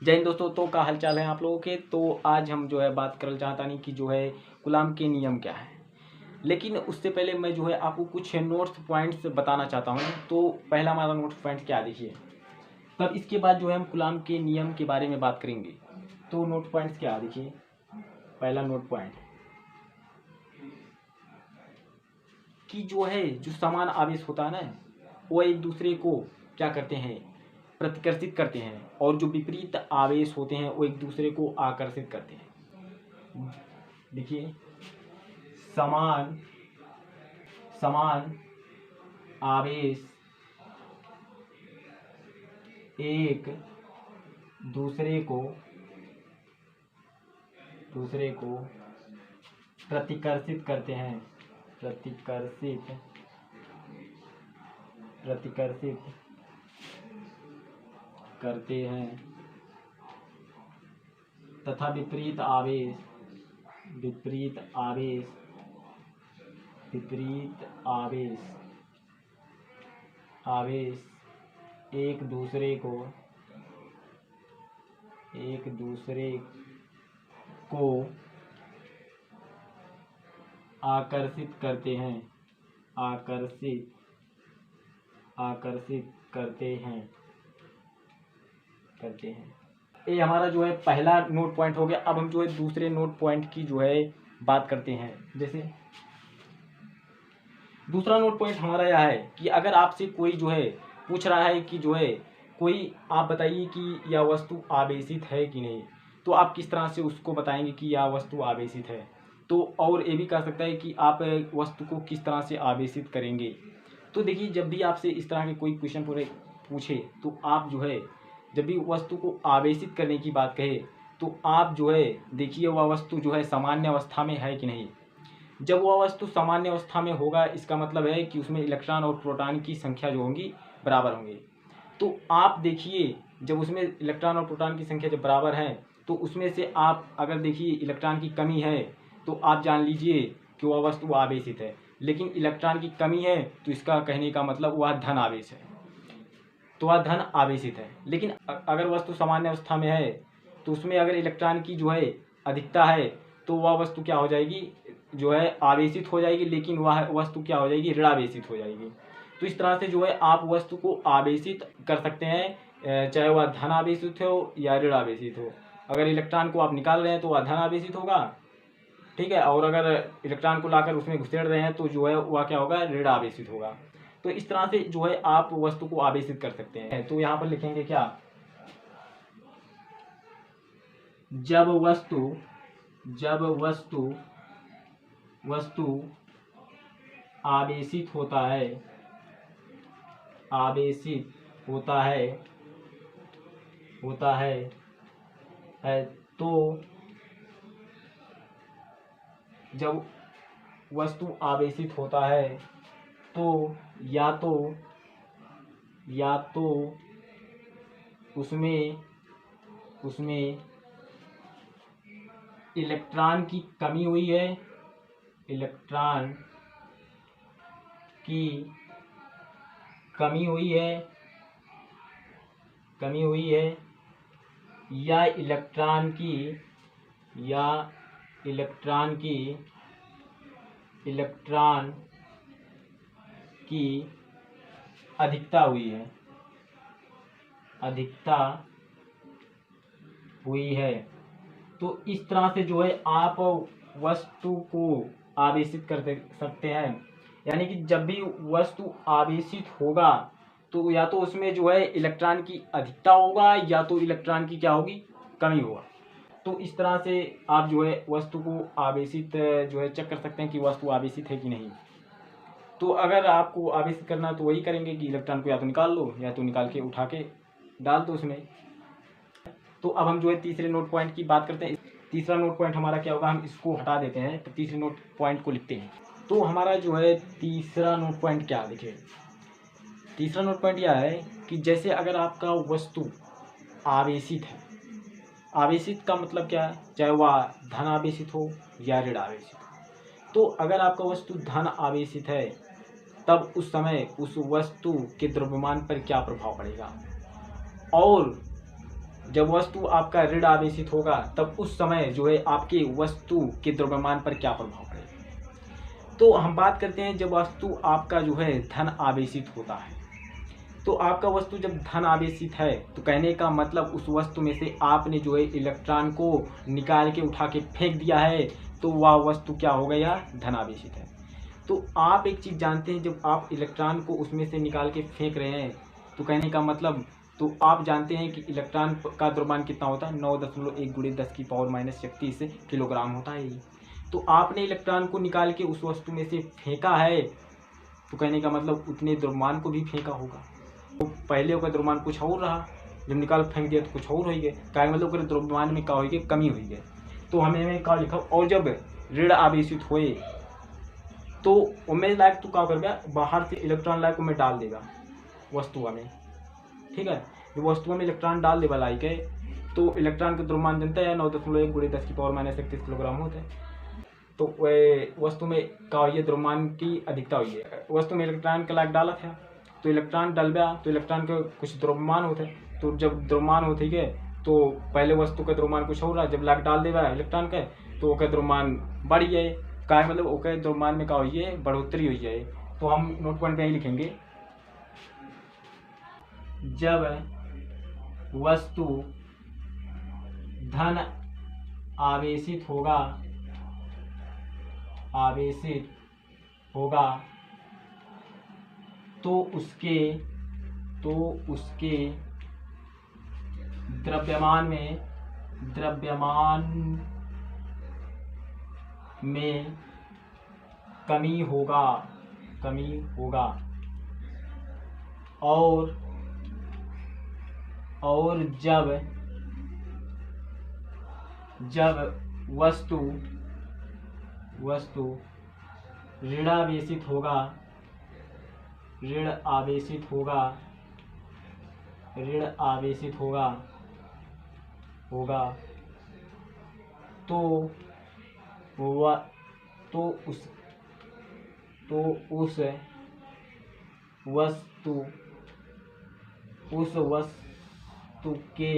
जय हिंद दोस्तों। तो क्या हाल चाल है आप लोगों के। तो आज हम जो है बात करना चाहता नहीं कि जो है कूलाम के नियम क्या है, लेकिन उससे पहले मैं जो है आपको कुछ नोट्स पॉइंट्स बताना चाहता हूँ। तो पहला हमारा नोट्स पॉइंट क्या देखिए, तब इसके बाद जो है हम कूलाम के नियम के बारे में बात करेंगे। तो नोट पॉइंट्स क्या देखिए, पहला नोट पॉइंट कि जो समान आवेश होता है ना, वो एक दूसरे को क्या करते हैं, प्रतिकर्षित करते हैं, और जो विपरीत आवेश होते हैं वो एक दूसरे को आकर्षित करते हैं। देखिए, समान समान आवेश एक दूसरे को प्रतिकर्षित करते हैं, प्रतिकर्षित करते हैं तथा विपरीत आवेश एक दूसरे को आकर्षित करते हैं, ये हमारा जो है पहला नोट पॉइंट हो गया। अब हम जो है दूसरे नोट पॉइंट की जो है बात करते हैं। जैसे दूसरा नोट पॉइंट हमारा यह है कि अगर आपसे कोई जो है पूछ रहा है कि जो है कोई आप बताइए कि यह वस्तु आवेशित है कि नहीं, तो आप किस तरह से उसको बताएंगे कि यह वस्तु आवेशित है। तो और ये भी कह सकता है कि आप वस्तु को किस तरह से आवेशित करेंगे। तो देखिए, जब भी आपसे इस तरह के कोई क्वेश्चन पूछे तो आप जो है जब भी वस्तु को आवेशित करने की बात कहे तो आप जो है देखिए वह वस्तु जो है सामान्य अवस्था में है कि नहीं। जब वह वस्तु सामान्य अवस्था में होगा, इसका मतलब है कि उसमें इलेक्ट्रॉन और प्रोटॉन की संख्या जो होंगी बराबर होंगे। तो आप देखिए, जब उसमें इलेक्ट्रॉन और प्रोटॉन की संख्या जब बराबर है तो उसमें से आप अगर देखिए इलेक्ट्रॉन की कमी है तो आप जान लीजिए कि वह वस्तु आवेशित है। लेकिन इलेक्ट्रॉन की कमी है तो इसका कहने का मतलब वह धन आवेश है, तो वह धन आवेशित है। लेकिन अगर वस्तु सामान्य अवस्था में है तो उसमें अगर इलेक्ट्रॉन की जो है अधिकता है तो वह वस्तु क्या हो जाएगी, जो है आवेशित हो जाएगी, लेकिन वह वस्तु क्या हो जाएगी, ऋणावेशित हो जाएगी। तो इस तरह से जो है आप वस्तु को आवेशित कर सकते हैं, चाहे वह धन आवेशित हो या ऋण आवेशित हो। अगर इलेक्ट्रॉन को आप निकाल रहे हैं तो वह धन आवेशित होगा, ठीक है, और अगर इलेक्ट्रॉन को लाकर उसमें घुसेड़ रहे हैं तो जो है वह क्या होगा, ऋण आवेशित होगा। तो इस तरह से जो है आप वस्तु को आवेशित कर सकते हैं। तो यहाँ पर लिखेंगे क्या, जब वस्तु आवेशित होता है तो जब वस्तु आवेशित होता है तो या तो उसमें इलेक्ट्रॉन की कमी हुई है, या इलेक्ट्रॉन की अधिकता हुई है। तो इस तरह से जो है आप वस्तु को आवेशित कर सकते हैं। यानी कि जब भी वस्तु आवेशित होगा तो या तो उसमें जो है इलेक्ट्रॉन की अधिकता होगा या तो इलेक्ट्रॉन की क्या होगी, कमी होगा। तो इस तरह से आप जो है वस्तु को आवेशित जो है चेक कर सकते हैं कि वस्तु आवेशित है कि नहीं। तो अगर आपको आवेशित करना तो वही करेंगे कि इलेक्ट्रॉन को या तो निकाल लो या तो निकाल के उठा के डाल दो उसमें। तो अब हम जो है तीसरे नोट पॉइंट की बात करते हैं। तीसरा नोट पॉइंट हमारा क्या होगा, हम इसको हटा देते हैं तो तीसरे नोट पॉइंट को लिखते हैं। तो हमारा जो है तीसरा नोट पॉइंट क्या लिखे, तीसरा नोट पॉइंट यह है कि जैसे अगर आपका वस्तु आवेशित है, आवेशित का मतलब क्या है, चाहे वह धन आवेशित हो या ऋण आवेशित हो। तो अगर आपका वस्तु धन आवेशित है तब उस समय उस वस्तु के द्रव्यमान पर क्या प्रभाव पड़ेगा, और जब वस्तु आपका ऋण आवेशित होगा तब उस समय जो है आपके वस्तु के द्रव्यमान पर क्या प्रभाव पड़ेगा। तो हम बात करते हैं जब वस्तु आपका जो है धन आवेशित होता है, तो आपका वस्तु जब धन आवेशित है तो कहने का मतलब उस वस्तु में से आपने जो है इलेक्ट्रॉन को निकाल के उठा के फेंक दिया है, तो वह वस्तु क्या हो गया, धन आवेशित है। तो आप एक चीज़ जानते हैं, जब आप इलेक्ट्रॉन को उसमें से निकाल के फेंक रहे हैं तो कहने का मतलब, तो आप जानते हैं कि इलेक्ट्रॉन का द्रव्यमान कितना होता है, 9.1 × 10⁻36 किलोग्राम होता है ये। तो आपने इलेक्ट्रॉन को निकाल के उस वस्तु में से फेंका है, तो कहने का मतलब उतने द्रव्यमान को भी फेंका होगा। तो पहले का द्रव्यमान कुछ और रहा, जब निकाल फेंक दिया तो कुछ और हो गया, क्या मतलब द्रव्यमान में क्या हो गया, कमी हुई है। तो हमें क्या लिखा, और जब ऋण आवेशित होए तो उमें लायक तो क्या कर गया, बाहर से इलेक्ट्रॉन लायक में डाल देगा वस्तुआ में, ठीक है। जब वस्तुओं में इलेक्ट्रॉन डाल देगा लायक है, तो इलेक्ट्रॉन का द्रव्यमान जनता है 9.1 × 10⁻31 किलोग्राम होता है। तो वस्तु में क्या हुई है, द्रव्यमान की अधिकता हुई है। वस्तु में इलेक्ट्रॉन का लायक डाला था, तो इलेक्ट्रॉन डल गया, तो इलेक्ट्रॉन के कुछ द्रव्यमान होते हैं। तो जब द्रव्यमान होते है तो पहले वस्तु का द्रव्यमान कुछ हो रहा है, जब लायक डाल देगा इलेक्ट्रॉन का तो ओके द्रव्यमान बढ़ जाए, क्या मतलब ओके द्रव्यमान में क्या हुई है, बढ़ोतरी हुई है। तो हम नोट पॉइंट में यही लिखेंगे, जब वस्तु धन आवेशित होगा तो उसके द्रव्यमान में कमी होगा और जब वस्तु ऋण आवेशित होगा तो उस वस्तु के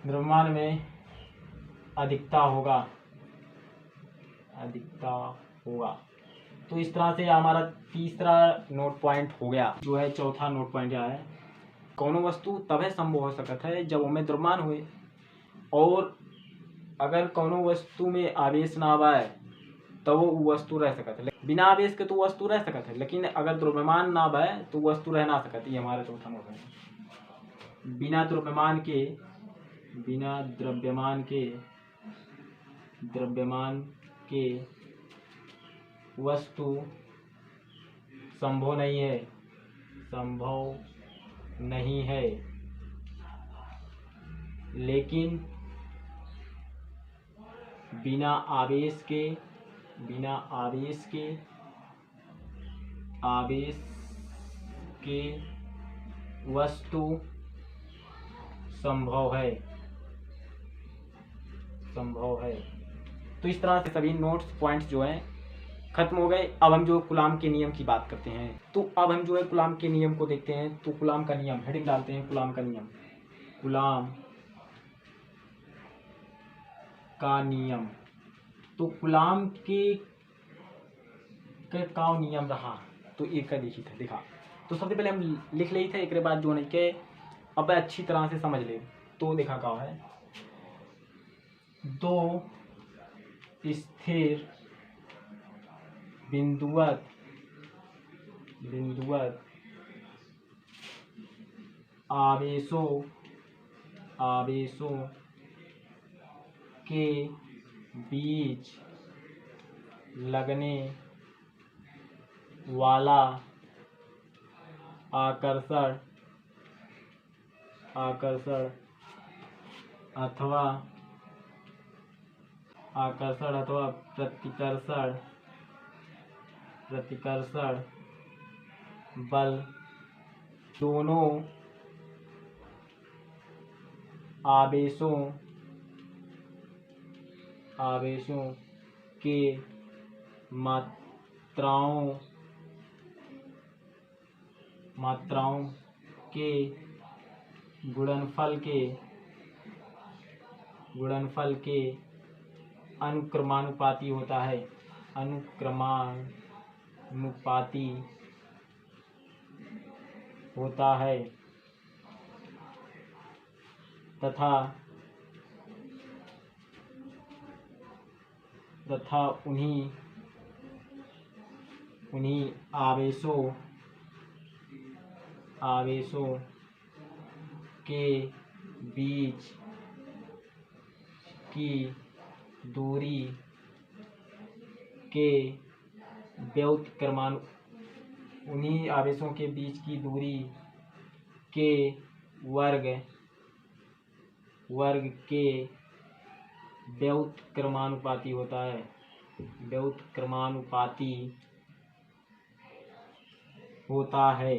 द्रव्यमान में अधिकता होगा। तो इस तरह से हमारा तीसरा नोट पॉइंट हो गया। जो है चौथा नोट पॉइंट यह है, कौनो वस्तु तभी संभव हो सकता है जब उनमें द्रव्यमान हुए, और अगर कौनो वस्तु में आवेश ना आए तो वो वस्तु रह सकता है। बिना आवेश के तो वस्तु रह सकता है, लेकिन अगर द्रव्यमान ना आए तो वस्तु रह ना सकती। ये हमारा चौथा नोट है। बिना द्रव्यमान के वस्तु संभव नहीं है, लेकिन बिना आवेश के वस्तु संभव है। तो इस तरह से सभी नोट्स पॉइंट्स जो हैं खत्म हो गए। अब हम जो कूलाम के नियम की बात करते हैं, तो अब हम जो है कूलाम के नियम को देखते हैं। तो कूलाम का नियम, हेडिंग डालते हैं कूलाम का नियम। तो कूलाम के का नियम रहा, तो एक का देखा। तो सबसे पहले हम लिख ले थे, एक बाद जो नहीं के अब अच्छी तरह से समझ ले। तो देखा क्या है, दो स्थिर बिंदुवत आवेशों के बीच लगने वाला आकर्षण अथवा प्रतिकर्षण बल दोनों आवेशों के मात्राओं के गुणनफल के अनुक्रमानुपाती होता है तथा उन्हीं आवेशों के बीच की दूरी के वर्ग के व्युत्क्रमानुपाती होता है।